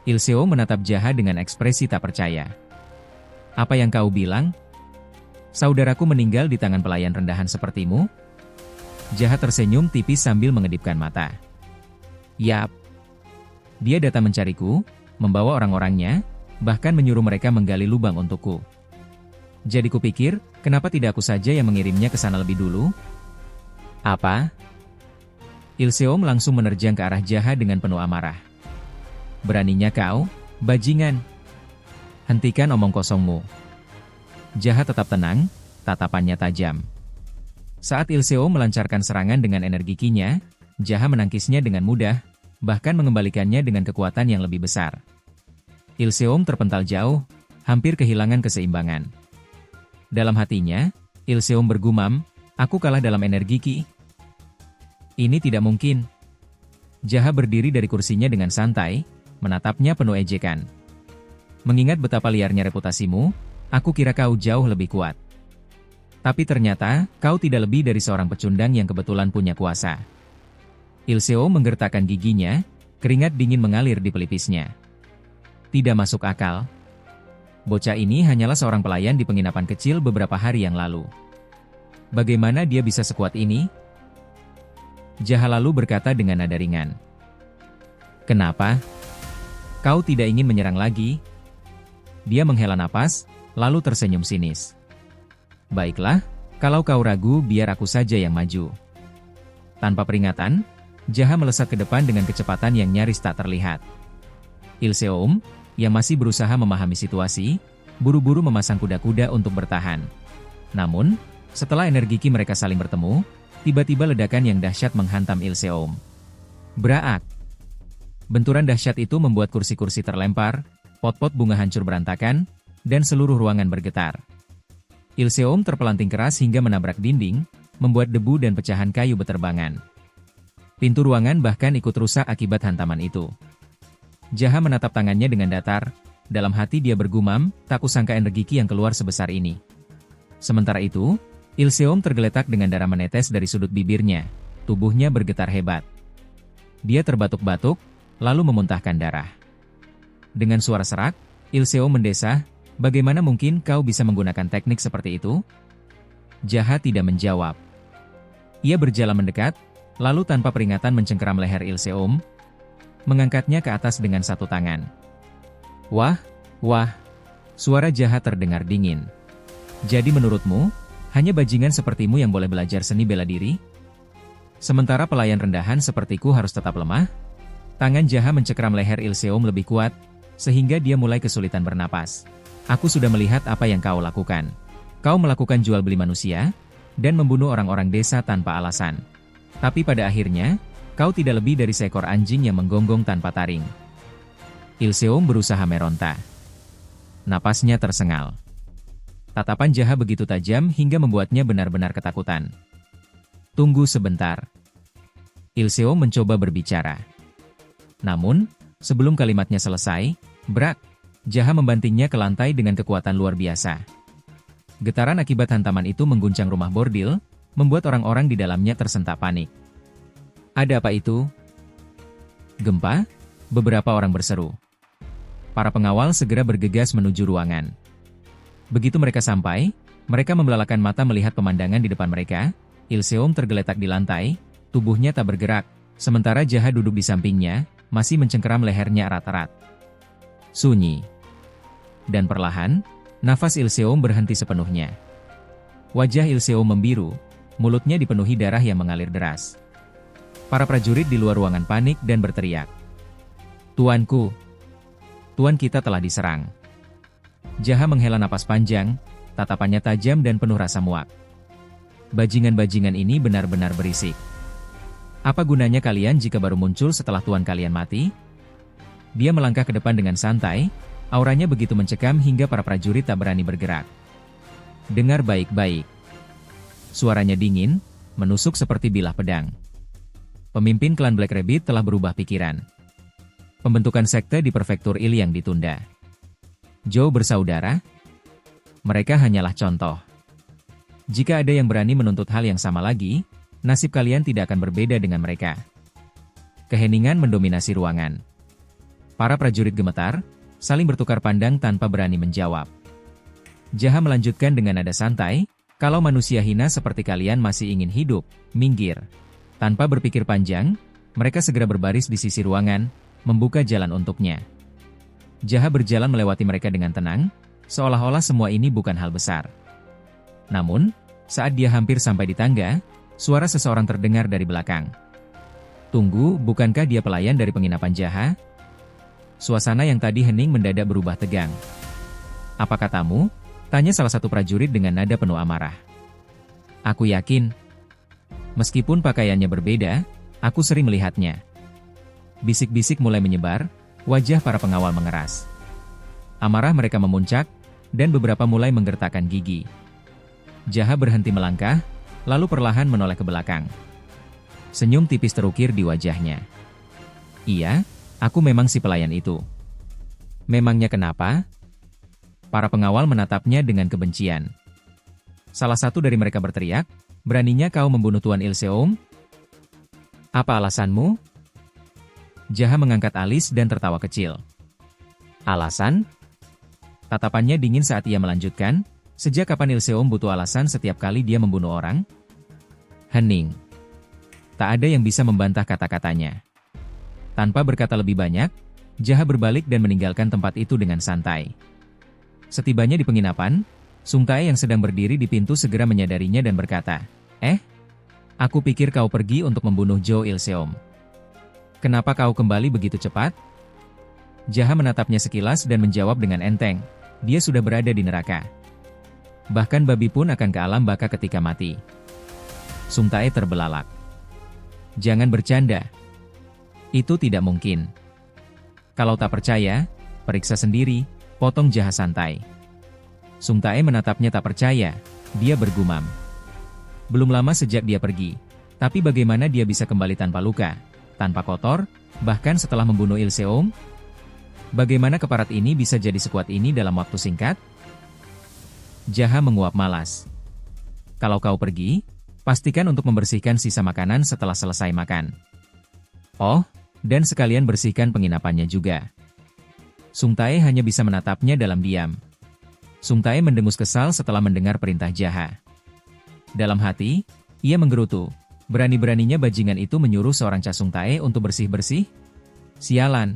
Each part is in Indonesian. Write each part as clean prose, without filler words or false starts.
Ilseo menatap Jaha dengan ekspresi tak percaya. Apa yang kau bilang? Saudaraku meninggal di tangan pelayan rendahan sepertimu? Jaha tersenyum tipis sambil mengedipkan mata. Yap. Dia datang mencariku, membawa orang-orangnya, bahkan menyuruh mereka menggali lubang untukku. Jadi kupikir, kenapa tidak aku saja yang mengirimnya ke sana lebih dulu? Apa? Ilseom langsung menerjang ke arah Jaha dengan penuh amarah. Beraninya kau, bajingan. Hentikan omong kosongmu. Jaha tetap tenang, tatapannya tajam. Saat Ilseo melancarkan serangan dengan energi kinya, Jaha menangkisnya dengan mudah, bahkan mengembalikannya dengan kekuatan yang lebih besar. Ilseom terpental jauh, hampir kehilangan keseimbangan. Dalam hatinya, Ilseom bergumam, aku kalah dalam energi ki. Ini tidak mungkin. Jaha berdiri dari kursinya dengan santai, menatapnya penuh ejekan. Mengingat betapa liarnya reputasimu, aku kira kau jauh lebih kuat. Tapi ternyata, kau tidak lebih dari seorang pecundang yang kebetulan punya kuasa. Ilseo menggertakkan giginya, keringat dingin mengalir di pelipisnya. Tidak masuk akal. Bocah ini hanyalah seorang pelayan di penginapan kecil beberapa hari yang lalu. Bagaimana dia bisa sekuat ini? Jaha lalu berkata dengan nada ringan. Kenapa? Kau tidak ingin menyerang lagi? Dia menghela napas, lalu tersenyum sinis. Baiklah, kalau kau ragu biar aku saja yang maju. Tanpa peringatan, Jaha melesat ke depan dengan kecepatan yang nyaris tak terlihat. Ilseom, yang masih berusaha memahami situasi, buru-buru memasang kuda-kuda untuk bertahan. Namun, setelah energi ki mereka saling bertemu, tiba-tiba ledakan yang dahsyat menghantam Ilseom. Braak! Benturan dahsyat itu membuat kursi-kursi terlempar, pot-pot bunga hancur berantakan, dan seluruh ruangan bergetar. Ilseom terpelanting keras hingga menabrak dinding, membuat debu dan pecahan kayu beterbangan. Pintu ruangan bahkan ikut rusak akibat hantaman itu. Jaha menatap tangannya dengan datar, dalam hati dia bergumam, tak kusangka energi ki yang keluar sebesar ini. Sementara itu, Ilseom tergeletak dengan darah menetes dari sudut bibirnya, tubuhnya bergetar hebat. Dia terbatuk-batuk, lalu memuntahkan darah. Dengan suara serak, Ilseo mendesah, bagaimana mungkin kau bisa menggunakan teknik seperti itu? Jaha tidak menjawab. Ia berjalan mendekat, lalu tanpa peringatan mencengkeram leher Ilseom, mengangkatnya ke atas dengan satu tangan. Wah, wah, suara Jaha terdengar dingin. Jadi menurutmu, hanya bajingan sepertimu yang boleh belajar seni bela diri? Sementara pelayan rendahan sepertiku harus tetap lemah? Tangan Jaha mencekram leher Ilseom lebih kuat, sehingga dia mulai kesulitan bernapas. Aku sudah melihat apa yang kau lakukan. Kau melakukan jual beli manusia, dan membunuh orang-orang desa tanpa alasan. Tapi pada akhirnya, kau tidak lebih dari seekor anjing yang menggonggong tanpa taring. Ilseom berusaha meronta. Napasnya tersengal. Tatapan Jaha begitu tajam hingga membuatnya benar-benar ketakutan. Tunggu sebentar. Ilseom mencoba berbicara. Namun, sebelum kalimatnya selesai, brak, Jaha membantingnya ke lantai dengan kekuatan luar biasa. Getaran akibat hantaman itu mengguncang rumah bordil, membuat orang-orang di dalamnya tersentak panik. Ada apa itu? Gempa? Beberapa orang berseru. Para pengawal segera bergegas menuju ruangan. Begitu mereka sampai, mereka membelalakan mata melihat pemandangan di depan mereka. Ilseom tergeletak di lantai, tubuhnya tak bergerak, sementara Jaha duduk di sampingnya, masih mencengkeram lehernya erat-erat. Sunyi. Dan perlahan, nafas Ilseom berhenti sepenuhnya. Wajah Ilseom membiru, mulutnya dipenuhi darah yang mengalir deras. Para prajurit di luar ruangan panik dan berteriak. Tuanku! Tuan kita telah diserang. Jaha menghela napas panjang, tatapannya tajam dan penuh rasa muak. Bajingan-bajingan ini benar-benar berisik. Apa gunanya kalian jika baru muncul setelah tuan kalian mati? Dia melangkah ke depan dengan santai, auranya begitu mencekam hingga para prajurit tak berani bergerak. Dengar baik-baik. Suaranya dingin, menusuk seperti bilah pedang. Pemimpin klan Black Rabbit telah berubah pikiran. Pembentukan sekte di prefektur Iliang ditunda. Zhou bersaudara? Mereka hanyalah contoh. Jika ada yang berani menuntut hal yang sama lagi, nasib kalian tidak akan berbeda dengan mereka. Keheningan mendominasi ruangan. Para prajurit gemetar, saling bertukar pandang tanpa berani menjawab. Jaha melanjutkan dengan nada santai, "Kalau manusia hina seperti kalian masih ingin hidup, minggir." Tanpa berpikir panjang, mereka segera berbaris di sisi ruangan, membuka jalan untuknya. Jaha berjalan melewati mereka dengan tenang, seolah-olah semua ini bukan hal besar. Namun, saat dia hampir sampai di tangga, suara seseorang terdengar dari belakang. "Tunggu, bukankah dia pelayan dari penginapan Jaha?" Suasana yang tadi hening mendadak berubah tegang. "Apa katamu?" tanya salah satu prajurit dengan nada penuh amarah. "Aku yakin. Meskipun pakaiannya berbeda, aku sering melihatnya." Bisik-bisik mulai menyebar, wajah para pengawal mengeras. Amarah mereka memuncak, dan beberapa mulai menggertakkan gigi. Jaha berhenti melangkah, lalu perlahan menoleh ke belakang. Senyum tipis terukir di wajahnya. "Iya, aku memang si pelayan itu." "Memangnya kenapa?" Para pengawal menatapnya dengan kebencian. Salah satu dari mereka berteriak, "Beraninya kau membunuh Tuan Ilseom? Apa alasanmu?" Jaha mengangkat alis dan tertawa kecil. "Alasan?" Tatapannya dingin saat ia melanjutkan, "Sejak kapan Ilseom butuh alasan setiap kali dia membunuh orang?" Hening. Tak ada yang bisa membantah kata-katanya. Tanpa berkata lebih banyak, Jaha berbalik dan meninggalkan tempat itu dengan santai. Setibanya di penginapan, Sung Tae yang sedang berdiri di pintu segera menyadarinya dan berkata, Aku pikir kau pergi untuk membunuh Jo Ilseom. Kenapa kau kembali begitu cepat?" Jaha menatapnya sekilas dan menjawab dengan enteng, "Dia sudah berada di neraka. Bahkan babi pun akan ke alam baka ketika mati." Sung Tae terbelalak. "Jangan bercanda. Itu tidak mungkin." "Kalau tak percaya, periksa sendiri," potong Jaha santai. Sung Tae menatapnya tak percaya, dia bergumam. Belum lama sejak dia pergi, tapi bagaimana dia bisa kembali tanpa luka, tanpa kotor, bahkan setelah membunuh Ilseom? Bagaimana keparat ini bisa jadi sekuat ini dalam waktu singkat? Jaha menguap malas. "Kalau kau pergi, pastikan untuk membersihkan sisa makanan setelah selesai makan. Oh, dan sekalian bersihkan penginapannya juga." Sung Tae hanya bisa menatapnya dalam diam. Sung Tae mendengus kesal setelah mendengar perintah Jaha. Dalam hati, ia menggerutu. Berani-beraninya bajingan itu menyuruh seorang Cha Sung Tae untuk bersih-bersih? Sialan.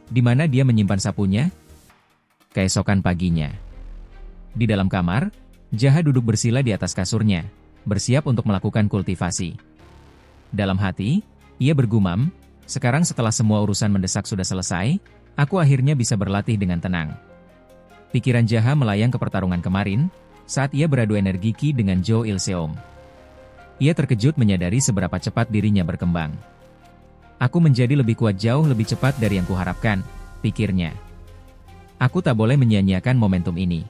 Di mana dia menyimpan sapunya? Keesokan paginya. Di dalam kamar, Jaha duduk bersila di atas kasurnya, bersiap untuk melakukan kultivasi. Dalam hati, ia bergumam, "Sekarang setelah semua urusan mendesak sudah selesai, aku akhirnya bisa berlatih dengan tenang." Pikiran Jaha melayang ke pertarungan kemarin, saat ia beradu energi Ki dengan Jo Ilseom. Ia terkejut menyadari seberapa cepat dirinya berkembang. "Aku menjadi lebih kuat jauh lebih cepat dari yang kuharapkan," pikirnya. "Aku tak boleh menyia-nyiakan momentum ini."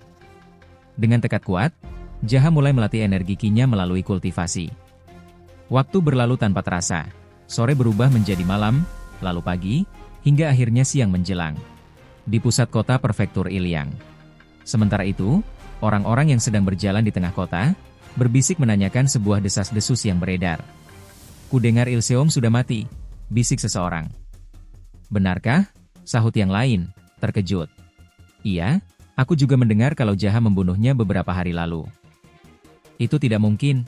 Dengan tekad kuat, Jaha mulai melatih energi Ki-nya melalui kultivasi. Waktu berlalu tanpa terasa, sore berubah menjadi malam, lalu pagi, hingga akhirnya siang menjelang. Di pusat kota prefektur Iliang. Sementara itu, orang-orang yang sedang berjalan di tengah kota, berbisik menanyakan sebuah desas-desus yang beredar. "Kudengar Ilseom sudah mati," bisik seseorang. "Benarkah?" sahut yang lain, terkejut. "Iya, aku juga mendengar kalau Jaha membunuhnya beberapa hari lalu." "Itu tidak mungkin.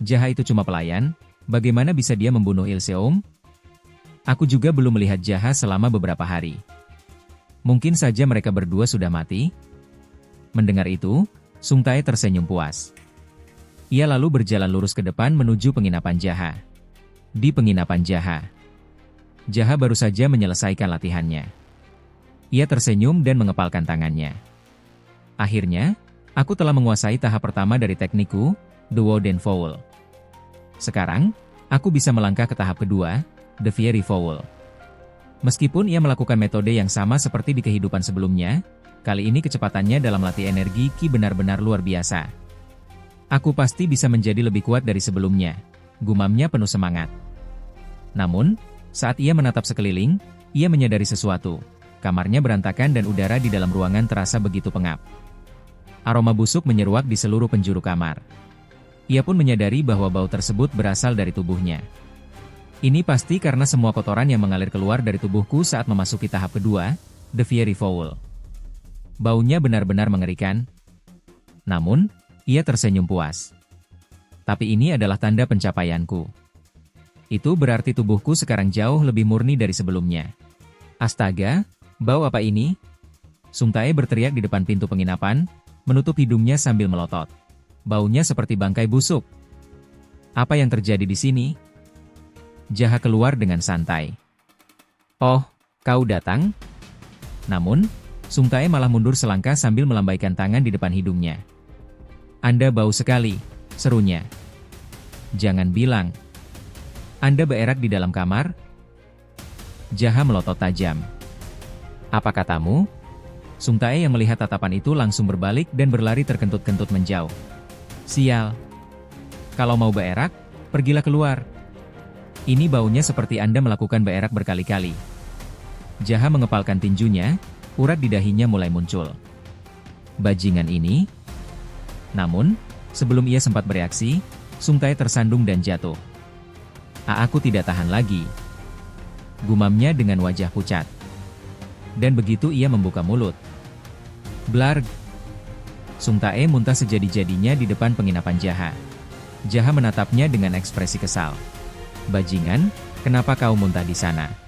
Jaha itu cuma pelayan, bagaimana bisa dia membunuh Ilseom?" "Aku juga belum melihat Jaha selama beberapa hari. Mungkin saja mereka berdua sudah mati." Mendengar itu, Sung Tae tersenyum puas. Ia lalu berjalan lurus ke depan menuju penginapan Jaha. Di penginapan Jaha, Jaha baru saja menyelesaikan latihannya. Ia tersenyum dan mengepalkan tangannya. "Akhirnya, aku telah menguasai tahap pertama dari teknikku, The Wooden Fowl. Sekarang, aku bisa melangkah ke tahap kedua, The Fiery Fowl." Meskipun ia melakukan metode yang sama seperti di kehidupan sebelumnya, kali ini kecepatannya dalam latih energi Ki benar-benar luar biasa. "Aku pasti bisa menjadi lebih kuat dari sebelumnya," gumamnya penuh semangat. Namun, saat ia menatap sekeliling, ia menyadari sesuatu. Kamarnya berantakan dan udara di dalam ruangan terasa begitu pengap. Aroma busuk menyeruak di seluruh penjuru kamar. Ia pun menyadari bahwa bau tersebut berasal dari tubuhnya. Ini pasti karena semua kotoran yang mengalir keluar dari tubuhku saat memasuki tahap kedua, The Fiery Foul. Baunya benar-benar mengerikan. Namun, ia tersenyum puas. Tapi ini adalah tanda pencapaianku. Itu berarti tubuhku sekarang jauh lebih murni dari sebelumnya. Astaga, bau apa ini? Sung Tae berteriak di depan pintu penginapan, menutup hidungnya sambil melotot. Baunya seperti bangkai busuk. Apa yang terjadi di sini? Jaha keluar dengan santai. Oh, kau datang? Namun, Sung Tae malah mundur selangkah sambil melambaikan tangan di depan hidungnya. Anda bau sekali, serunya. Jangan bilang. Anda berak di dalam kamar? Jaha melotot tajam. Apa katamu? Sung Tae yang melihat tatapan itu langsung berbalik dan berlari terkentut-kentut menjauh. Sial. Kalau mau berak, pergilah keluar. Ini baunya seperti Anda melakukan berak berkali-kali. Jaha mengepalkan tinjunya, urat di dahinya mulai muncul. Bajingan ini? Namun, sebelum ia sempat bereaksi, Sung Tae tersandung dan jatuh. Aku tidak tahan lagi. Gumamnya dengan wajah pucat. Dan begitu ia membuka mulut. Blarg. Sung Tae muntah sejadi-jadinya di depan penginapan Jaha. Jaha menatapnya dengan ekspresi kesal. Bajingan, kenapa kau muntah di sana?